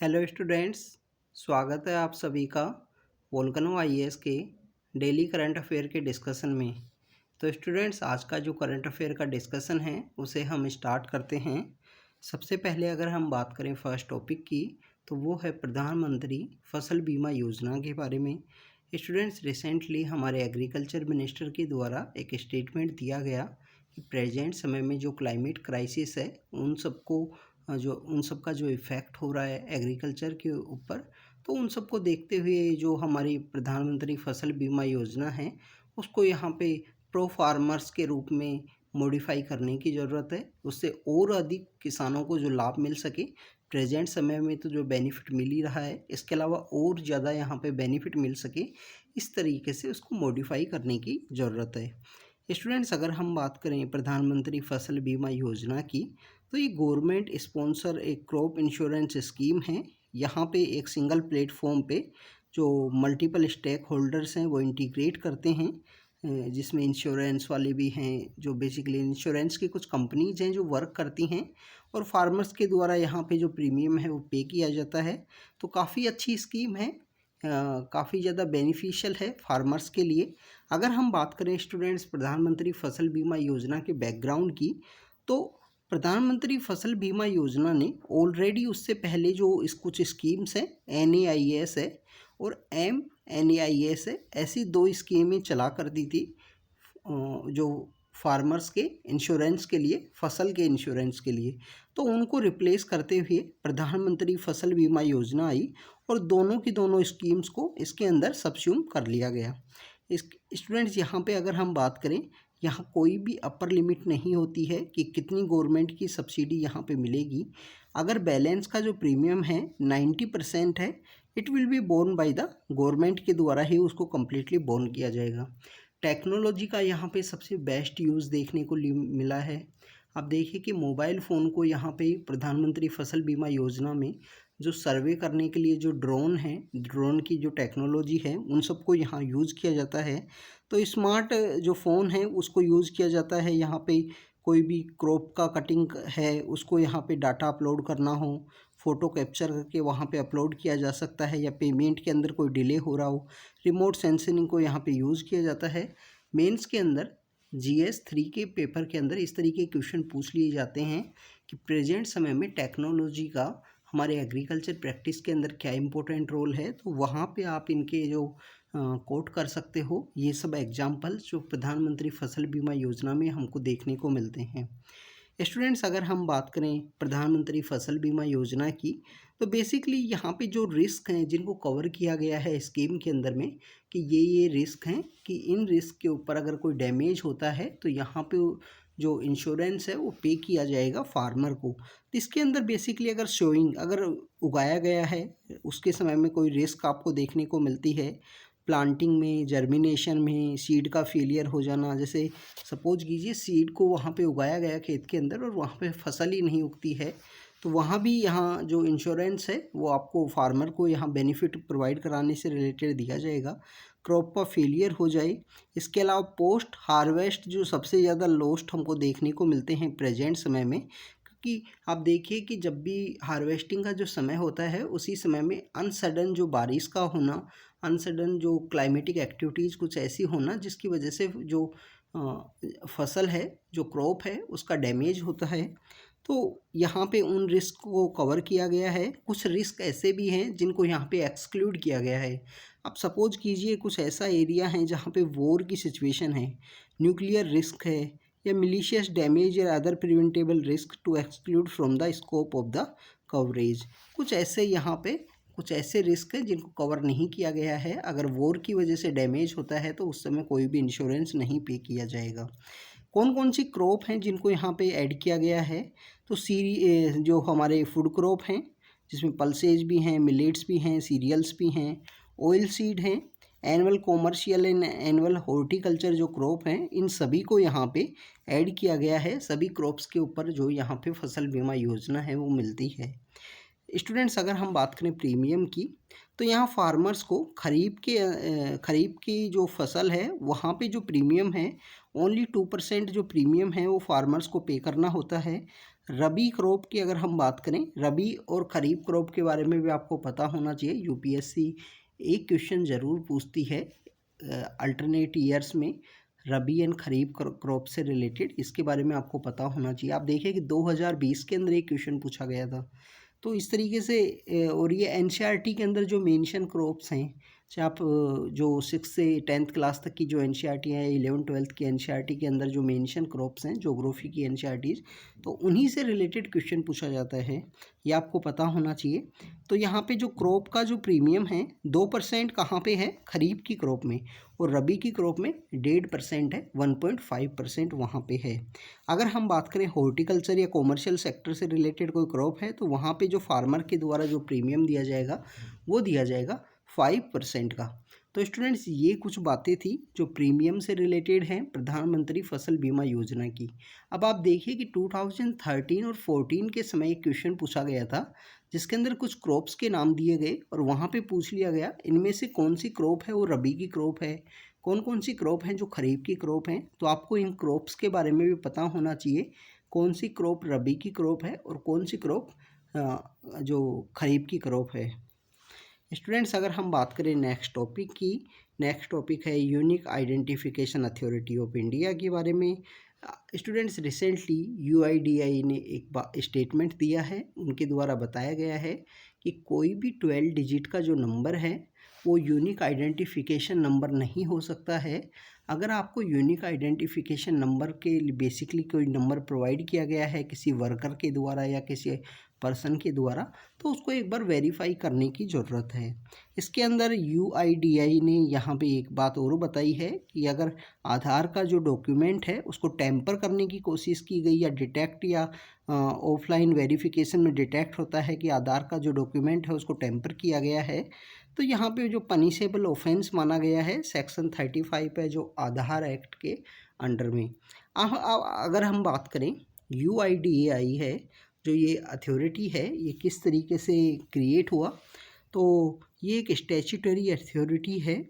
Hello students, स्वागत है आप सभी का वोल्केनो आईएएस के डेली करंट अफेयर के डिस्कशन में। तो स्टूडेंट्स, आज का जो करंट अफेयर का डिस्कशन है उसे हम स्टार्ट करते हैं। सबसे पहले अगर हम बात करें फर्स्ट टॉपिक की, तो वो है प्रधानमंत्री फसल बीमा योजना के बारे में। स्टूडेंट्स, रिसेंटली हमारे एग्रीकल्चर मिनिस्टर के द्वारा एक स्टेटमेंट दिया गया कि प्रेजेंट समय में जो क्लाइमेट क्राइसिस है उन सब का जो इफ़ेक्ट हो रहा है एग्रीकल्चर के ऊपर, तो उन सब को देखते हुए जो हमारी प्रधानमंत्री फसल बीमा योजना है उसको यहाँ पे प्रो फार्मर्स के रूप में मॉडिफाई करने की ज़रूरत है। उससे और अधिक किसानों को जो लाभ मिल सके। प्रेजेंट समय में तो जो बेनिफिट मिल ही रहा है, इसके अलावा और ज़्यादा यहाँ पे बेनिफिट मिल सके, इस तरीके से उसको मॉडिफाई करने की ज़रूरत है। स्टूडेंट्स, अगर हम बात करें प्रधानमंत्री फसल बीमा योजना की, तो ये गवर्नमेंट स्पॉन्सर एक क्रॉप इंश्योरेंस स्कीम है। यहाँ पे एक सिंगल प्लेटफॉर्म पे जो मल्टीपल स्टेक होल्डर्स हैं वो इंटीग्रेट करते हैं, जिसमें इंश्योरेंस वाले भी हैं, जो बेसिकली इंश्योरेंस की कुछ कंपनीज हैं जो वर्क करती हैं, और फार्मर्स के द्वारा यहाँ पे जो प्रीमियम है वो पे किया जाता है। तो काफ़ी अच्छी स्कीम है, काफ़ी ज़्यादा बेनिफिशियल है फार्मर्स के लिए। अगर हम बात करें स्टूडेंट्स प्रधानमंत्री फसल बीमा योजना के बैकग्राउंड की, तो प्रधानमंत्री फसल बीमा योजना ने ऑलरेडी उससे पहले जो कुछ स्कीम्स हैं, NAIS है और MNAIS है, ऐसी दो स्कीमें चला कर दी थी जो फार्मर्स के इंश्योरेंस के लिए, फसल के इंश्योरेंस के लिए। तो उनको रिप्लेस करते हुए प्रधानमंत्री फसल बीमा योजना आई और दोनों की दोनों स्कीम्स को इसके अंदर सब्स्यूम कर लिया गया। इस स्टूडेंट्स, यहाँ पे अगर हम बात करें, यहाँ कोई भी अपर लिमिट नहीं होती है कि कितनी गवर्नमेंट की सब्सिडी यहाँ पे मिलेगी। अगर बैलेंस का जो प्रीमियम है 90% है, it will be borne by the government के द्वारा ही उसको कम्प्लीटली बोर्न किया जाएगा। टेक्नोलॉजी का यहाँ पे सबसे बेस्ट यूज़ देखने को मिला है। आप देखिए कि मोबाइल फ़ोन को यहाँ पे प्रधानमंत्री फसल बीमा योजना में जो सर्वे करने के लिए जो ड्रोन है, ड्रोन की जो टेक्नोलॉजी है, उन सबको यहाँ यूज़ किया जाता है। तो स्मार्ट जो फ़ोन है उसको यूज़ किया जाता है। यहाँ पे कोई भी क्रॉप का कटिंग है, उसको यहाँ पे डाटा अपलोड करना हो, फ़ोटो कैप्चर करके वहाँ पे अपलोड किया जा सकता है, या पेमेंट के अंदर कोई डिले हो रहा हो, रिमोट सेंसिंग को यहाँ पे यूज़ किया जाता है। मेंस के अंदर GS3 के पेपर के अंदर इस तरीके के क्वेश्चन पूछ लिए जाते हैं कि प्रेजेंट समय में टेक्नोलॉजी का हमारे एग्रीकल्चर प्रैक्टिस के अंदर क्या इंपॉर्टेंट रोल है। तो वहाँ पे आप इनके जो कोट कर सकते हो, ये सब एग्जाम्पल्स जो प्रधानमंत्री फसल बीमा योजना में हमको देखने को मिलते हैं। स्टूडेंट्स, अगर हम बात करें प्रधानमंत्री फसल बीमा योजना की, तो बेसिकली यहाँ पे जो रिस्क हैं जिनको कवर किया गया है स्कीम के अंदर में, कि ये रिस्क हैं कि इन रिस्क के ऊपर अगर कोई डैमेज होता है तो यहाँ पे जो इंश्योरेंस है वो पे किया जाएगा फार्मर को। तो इसके अंदर बेसिकली अगर अगर उगाया गया है उसके समय में कोई रिस्क आपको देखने को मिलती है, प्लांटिंग में, जर्मिनेशन में, सीड का फेलियर हो जाना, जैसे सपोज कीजिए सीड को वहाँ पे उगाया गया खेत के अंदर और वहाँ पे फसल ही नहीं उगती है, तो वहाँ भी यहाँ जो इंश्योरेंस है वो आपको फार्मर को यहाँ बेनिफिट प्रोवाइड कराने से रिलेटेड दिया जाएगा। क्रॉप का फेलियर हो जाए, इसके अलावा पोस्ट हार्वेस्ट जो सबसे ज़्यादा लॉस्ट हमको देखने को मिलते हैं प्रेजेंट समय में, क्योंकि आप देखिए कि जब भी हार्वेस्टिंग का जो समय होता है उसी समय में अनसडन जो बारिश का होना, अनसडन जो क्लाइमेटिक एक्टिविटीज़ कुछ ऐसी होना जिसकी वजह से जो फसल है, जो क्रॉप है, उसका डैमेज होता है। तो यहाँ पे उन रिस्क को कवर किया गया है। कुछ रिस्क ऐसे भी हैं जिनको यहाँ पे एक्सक्लूड किया गया है। अब सपोज कीजिए कुछ ऐसा एरिया है जहाँ पे वॉर की सिचुएशन है, न्यूक्लियर रिस्क है, या मिलीशियस डैमेज या other preventable risk to exclude from the scope of the coverage. कुछ ऐसे यहाँ पे कुछ ऐसे रिस्क हैं जिनको कवर नहीं किया गया है। अगर वॉर की वजह से डैमेज होता है तो उस समय कोई भी इंश्योरेंस नहीं पे किया जाएगा। कौन कौन सी क्रॉप हैं जिनको यहाँ पे ऐड किया गया है, तो जो हमारे फूड क्रॉप हैं जिसमें पल्सेज भी हैं, मिलेट्स भी हैं, सीरियल्स भी हैं, ऑयल सीड हैं, annual commercial and annual horticulture जो क्रॉप हैं, इन सभी को यहाँ पे ऐड किया गया है। सभी क्रॉप्स के ऊपर जो यहाँ पे फसल बीमा योजना है वो मिलती है। स्टूडेंट्स, अगर हम बात करें प्रीमियम की, तो यहाँ फार्मर्स को खरीफ की जो फसल है वहाँ पे जो प्रीमियम है, ओनली 2% जो प्रीमियम है वो फार्मर्स को पे करना होता है। रबी क्रॉप की अगर हम बात करें, रबी और खरीफ क्रॉप के बारे में भी आपको पता होना चाहिए। यूपीएससी एक क्वेश्चन ज़रूर पूछती है अल्टरनेट ईयर्स में रबी एंड खरीफ क्रॉप से रिलेटेड, इसके बारे में आपको पता होना चाहिए। आप देखिए कि 2020 के अंदर एक क्वेश्चन पूछा गया था। तो इस तरीके से और ये एनसीईआरटी के अंदर जो मेंशन क्रॉप्स हैं, चाहे आप जो 6 से 10th क्लास तक की जो एनसीईआरटी है, 11th 12th की एनसीईआरटी के अंदर जो मेंशन क्रॉप्स हैं, ज्योग्राफी की एनसीईआरटीज़, तो उन्हीं से रिलेटेड क्वेश्चन पूछा जाता है, ये आपको पता होना चाहिए। तो यहाँ पे जो क्रॉप का जो प्रीमियम है 2% कहाँ पे है, खरीफ की क्रॉप में, और रबी की क्रॉप में 1.5% है, 1.5% वहाँ पे है। अगर हम बात करें हॉर्टिकल्चर या कॉमर्शियल सेक्टर से रिलेटेड कोई क्रॉप है, तो वहाँ पे जो फार्मर के द्वारा जो प्रीमियम दिया जाएगा वो दिया जाएगा 5% का। तो स्टूडेंट्स, ये कुछ बातें थी जो प्रीमियम से रिलेटेड हैं प्रधानमंत्री फसल बीमा योजना की। अब आप देखिए कि 2013 और 14 के समय एक क्वेश्चन पूछा गया था, जिसके अंदर कुछ क्रॉप्स के नाम दिए गए और वहाँ पे पूछ लिया गया इनमें से कौन सी क्रॉप है वो रबी की क्रॉप है, कौन कौन सी क्रॉप हैं जो खरीफ की क्रॉप हैं। तो आपको इन क्रॉप्स के बारे में भी पता होना चाहिए, कौन सी क्रॉप रबी की क्रॉप है और कौन सी क्रॉप जो खरीफ की क्रॉप है। स्टूडेंट्स, अगर हम बात करें नेक्स्ट टॉपिक की, नेक्स्ट टॉपिक है unique identification authority of India के बारे में। स्टूडेंट्स, रिसेंटली यूआईडीआई ने एक स्टेटमेंट दिया है, उनके द्वारा बताया गया है कि कोई भी 12 डिजिट का जो नंबर है वो यूनिक आइडेंटिफिकेशन नंबर नहीं हो सकता है। अगर आपको यूनिक आइडेंटिफिकेशन नंबर के बेसिकली कोई नंबर प्रोवाइड किया गया है किसी वर्कर के द्वारा या किसी पर्सन के द्वारा, तो उसको एक बार वेरीफाई करने की ज़रूरत है। इसके अंदर यूआईडीआई ने यहाँ पे एक बात और बताई है कि अगर आधार का जो डॉक्यूमेंट है उसको टैंपर करने की कोशिश की गई या डिटेक्ट या ऑफलाइन वेरिफिकेशन में डिटेक्ट होता है कि आधार का जो डॉक्यूमेंट है उसको टैंपर किया गया है, तो यहाँ पे जो पनिशेबल ऑफेंस माना गया है सेक्शन 35 है जो आधार एक्ट के अंडर में। अगर हम बात करें यूआईडीएआई है जो ये अथॉरिटी है, ये किस तरीके से क्रिएट हुआ, तो ये एक स्टैट्यूटरी अथॉरिटी है।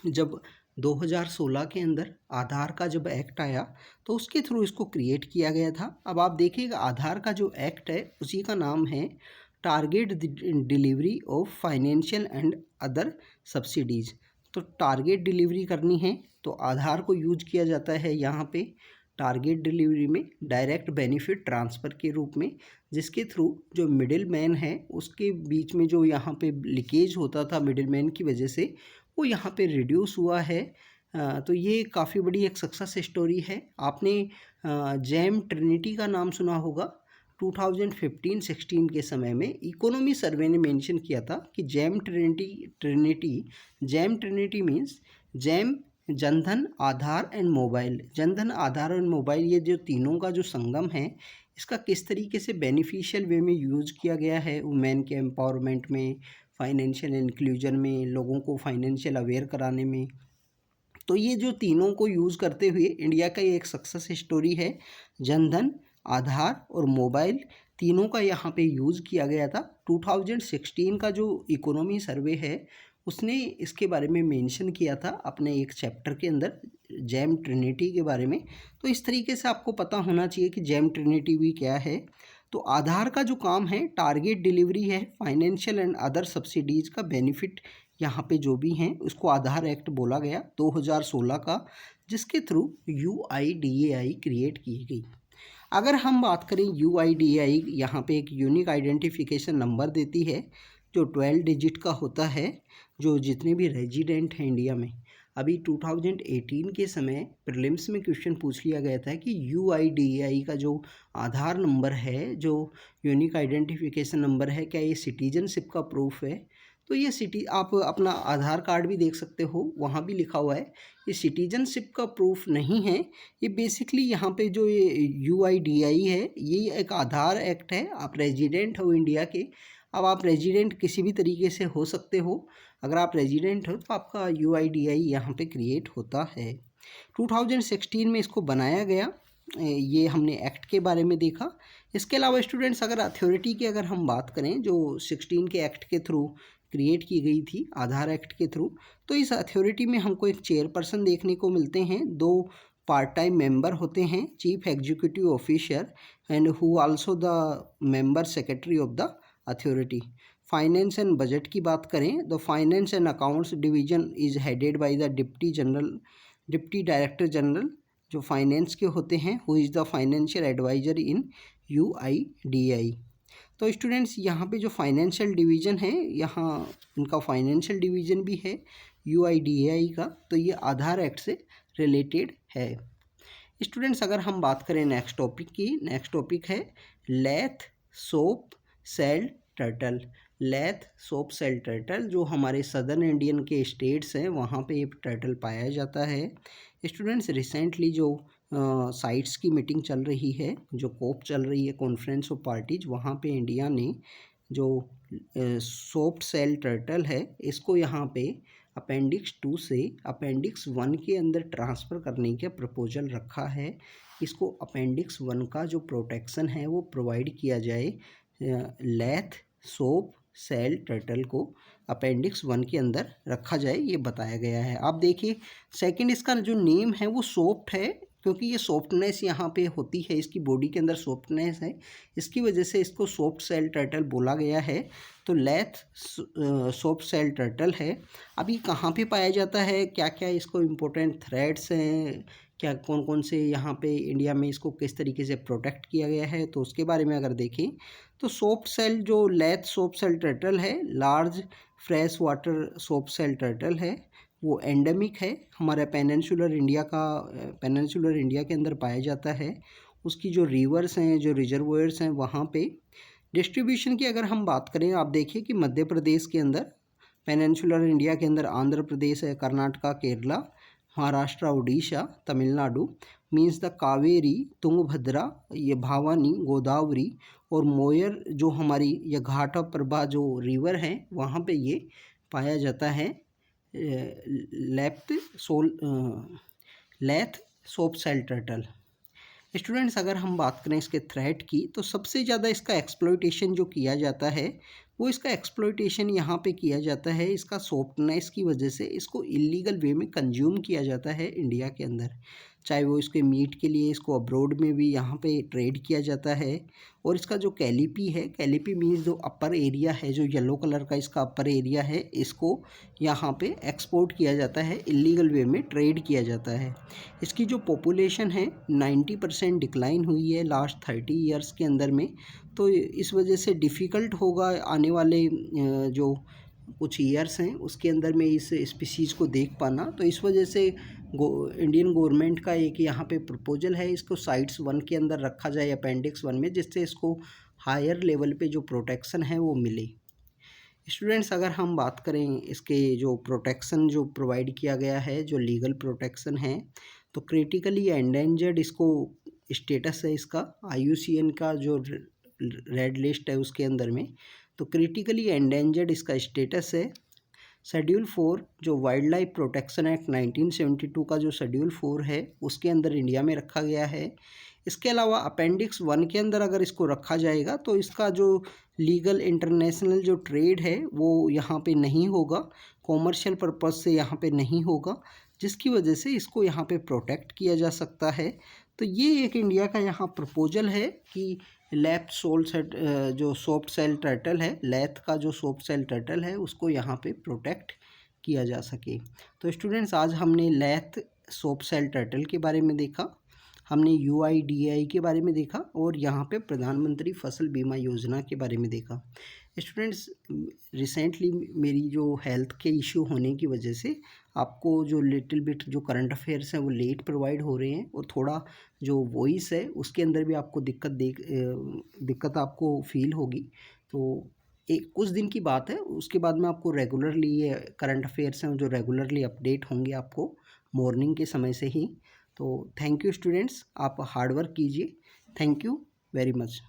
जब 2016 के अंदर आधार का जब एक्ट आया तो उसके थ्रू इसको क्रिएट किया गया था। अब आप देखिएगा आधार का जो एक्ट है उसी का नाम है target delivery of financial and other subsidies. तो टारगेट डिलीवरी करनी है तो आधार को यूज किया जाता है यहाँ पे टारगेट डिलीवरी में, डायरेक्ट बेनिफिट ट्रांसफ़र के रूप में, जिसके थ्रू जो मिडिल मैन है उसके बीच में जो यहाँ पे लीकेज होता था मिडिल मैन की वजह से, वो यहाँ पे रिड्यूस हुआ है। तो ये काफ़ी बड़ी एक सक्सेस स्टोरी है। आपने जैम ट्रिनिटी का नाम सुना होगा। 2015-16 के समय में इकोनॉमी सर्वे ने मेंशन किया था कि JAM trinity means JAM Jan Dhan, Aadhaar and mobile. Jan Dhan, Aadhaar और मोबाइल, ये जो तीनों का जो संगम है इसका किस तरीके से बेनिफिशियल वे में यूज़ किया गया है वुमेन के एम्पावरमेंट में, फाइनेंशियल इंक्लूजन में, लोगों को फाइनेंशियल अवेयर कराने में। तो ये जो तीनों को यूज़ करते हुए इंडिया का ये एक सक्सेस स्टोरी है। जनधन, आधार और मोबाइल तीनों का यहाँ पे यूज़ किया गया था। 2016 का जो इकोनॉमी सर्वे है उसने इसके बारे में मेंशन किया था अपने एक चैप्टर के अंदर जैम ट्रिनिटी के बारे में। तो इस तरीके से आपको पता होना चाहिए कि जैम ट्रिनिटी भी क्या है। तो आधार का जो काम है टारगेट डिलीवरी है, फाइनेंशियल एंड अदर सब्सिडीज़ का बेनिफिट यहाँ पे जो भी हैं उसको आधार एक्ट बोला गया 2016 का, जिसके थ्रू यूआईडीएआई क्रिएट की गई। अगर हम बात करें यूआईडीएआई यहाँ पे एक यूनिक आइडेंटिफिकेशन नंबर देती है जो 12 डिजिट का होता है, जो जितने भी रेजिडेंट हैं इंडिया में। अभी 2018 के समय प्रीलिम्स में क्वेश्चन पूछ लिया गया था कि यूआईडीएआई का जो आधार नंबर है, जो यूनिक आइडेंटिफिकेशन नंबर है, क्या ये सिटीजनशिप का प्रूफ है। तो ये आप अपना आधार कार्ड भी देख सकते हो, वहाँ भी लिखा हुआ है ये सिटीजनशिप का प्रूफ नहीं है। ये बेसिकली यहाँ पे जो ये यूआईडीएआई है ये एक आधार एक्ट है। आप रेजिडेंट हो इंडिया के, अब आप रेजिडेंट किसी भी तरीके से हो सकते हो। अगर आप रेजिडेंट हो तो आपका यूआईडीएआई यहाँ पे क्रिएट होता है। 2016 में इसको बनाया गया, ये हमने एक्ट के बारे में देखा। इसके अलावा स्टूडेंट्स, अगर अथॉरिटी की अगर हम बात करें जो 16 के एक्ट के थ्रू क्रिएट की गई थी, आधार एक्ट के थ्रू, तो इस अथॉरिटी में हमको एक चेयरपर्सन देखने को मिलते हैं, 2 पार्ट टाइम मेंबर होते हैं chief executive officer and who also the member secretary of the authority. Finance and budget की बात करें तो finance and accounts division is headed by the deputy director general जो फाइनेंस के होते हैं, who is the financial advisor in UIDAI। तो students यहाँ पे जो फाइनेंशियल डिवीज़न है, यहाँ इनका फाइनेंशियल डिवीज़न भी है UIDAI का, तो ये आधार एक्ट से रिलेटेड है। स्टूडेंट्स अगर हम बात करें नेक्स्ट टॉपिक की, नेक्स्ट टॉपिक है Leith soft shell turtle. Leith soft shell turtle जो हमारे सदर्न इंडियन के स्टेट्स हैं वहाँ पे ये टर्टल पाया जाता है। स्टूडेंट्स रिसेंटली जो साइट्स की मीटिंग चल रही है, जो कोप चल रही है, कॉन्फ्रेंस ऑफ पार्टीज, वहाँ पे इंडिया ने जो सोप सेल टर्टल है इसको यहाँ पे अपेंडिक्स 2 से अपेंडिक्स 1 के अंदर ट्रांसफ़र करने का प्रपोजल रखा है। इसको अपेंडिक्स 1 का जो प्रोटेक्शन है वो प्रोवाइड किया जाए लेथ सोप सेल टर्टल को अपेंडिक्स 1 के अंदर रखा जाए, ये बताया गया है। आप देखिए सेकंड इसका जो नेम है वो सॉफ्ट है, क्योंकि ये सॉफ्टनेस यहाँ पे होती है, इसकी बॉडी के अंदर सॉफ्टनेस है, इसकी वजह से इसको सॉफ्ट सेल टर्टल बोला गया है। तो लेथ सॉफ्ट सेल टर्टल है। अभी कहाँ पे पाया जाता है, क्या क्या इसको इम्पोर्टेंट थ्रेड्स हैं, क्या कौन कौन से यहाँ पे इंडिया में इसको किस तरीके से प्रोटेक्ट किया गया है, तो उसके बारे में अगर देखें तो सॉफ्ट सेल जो लेथ सॉफ्ट सेल टर्टल है, large fresh water soft shell turtle है, वो एंडेमिक है, हमारा पेनिनसुलर इंडिया के अंदर पाया जाता है। उसकी जो रिवर्स हैं, जो रिजर्वोयर्स हैं, वहाँ पे डिस्ट्रीब्यूशन की अगर हम बात करें, आप देखिए कि मध्य प्रदेश के अंदर, पेनिनसुलर इंडिया के अंदर आंध्र प्रदेश है, कर्नाटका, केरला, महाराष्ट्र, उड़ीसा, तमिलनाडु, मीन्स द कावेरी, तुंगभद्रा, ये भावानी, गोदावरी और मोयर जो हमारी ये घाटा प्रभा जो रिवर हैं वहाँ पे ये पाया जाता है Leith soft shell turtle. Students अगर हम बात करें इसके थ्रेट की, तो सबसे ज़्यादा इसका एक्सप्लॉयटेशन जो किया जाता है वो इसका एक्सप्लॉयटेशन यहाँ पे किया जाता है इसका सॉफ्टनेस की वजह से। इसको इलीगल वे में कंज्यूम किया जाता है इंडिया के अंदर, चाहे वो इसके मीट के लिए, इसको अब्रॉड में भी यहाँ पे ट्रेड किया जाता है। और इसका जो कैलिपी है, कैलिपी मीन्स जो अपर एरिया है, जो येलो कलर का इसका अपर एरिया है, इसको यहाँ पे एक्सपोर्ट किया जाता है, इलीगल वे में ट्रेड किया जाता है। इसकी जो पॉपुलेशन है 90% डिक्लाइन हुई है लास्ट 30 ईयर्स के अंदर में, तो इस वजह से डिफ़िकल्ट होगा आने वाले जो कुछ ईयर्स हैं उसके अंदर में इस स्पीसीज़ को देख पाना। तो इस वजह से इंडियन गवर्नमेंट का एक यहाँ पे प्रपोजल है, इसको साइट्स 1 के अंदर रखा जाए अपेंडिक्स 1 में, जिससे इसको हायर लेवल पे जो प्रोटेक्शन है वो मिले। स्टूडेंट्स अगर हम बात करें इसके जो प्रोटेक्शन जो प्रोवाइड किया गया है, जो लीगल प्रोटेक्शन है, तो क्रिटिकली एंडेंजर्ड इसको स्टेटस है इसका, IUCN का जो रेड लिस्ट है उसके अंदर में, तो क्रिटिकली एंडेंजर्ड इसका स्टेटस है। शेड्यूल 4 जो वाइल्ड लाइफ प्रोटेक्शन एक्ट 1972 का जो शेड्यूल 4 है उसके अंदर इंडिया में रखा गया है। इसके अलावा अपेंडिक्स 1 के अंदर अगर इसको रखा जाएगा तो इसका जो लीगल इंटरनेशनल जो ट्रेड है वो यहाँ पे नहीं होगा, कॉमर्शियल पर्पस से यहाँ पे नहीं होगा, जिसकी वजह से इसको यहाँ पे प्रोटेक्ट किया जा सकता है। तो ये एक इंडिया का यहाँ प्रपोजल है कि लेथ जो सॉफ्ट सेल टर्टल है, लेथ का जो सॉफ्ट सेल टर्टल है उसको यहाँ पे प्रोटेक्ट किया जा सके। तो स्टूडेंट्स आज हमने लेथ सॉफ्ट सेल टर्टल के बारे में देखा, हमने UIDAI के बारे में देखा और यहाँ पे प्रधानमंत्री फसल बीमा योजना के बारे में देखा। स्टूडेंट्स रिसेंटली मेरी जो हेल्थ के इशू होने की वजह से आपको जो लिटिल बिट जो करंट अफेयर्स हैं वो लेट प्रोवाइड हो रहे हैं, और थोड़ा जो वॉइस है उसके अंदर भी आपको दिक्कत आपको फील होगी। तो एक कुछ दिन की बात है, उसके बाद में आपको रेगुलरली ये करंट अफेयर्स हैं जो रेगुलरली अपडेट होंगे आपको मॉर्निंग के समय से ही। तो थैंक यू स्टूडेंट्स, आप हार्ड वर्क कीजिए। Thank you very much.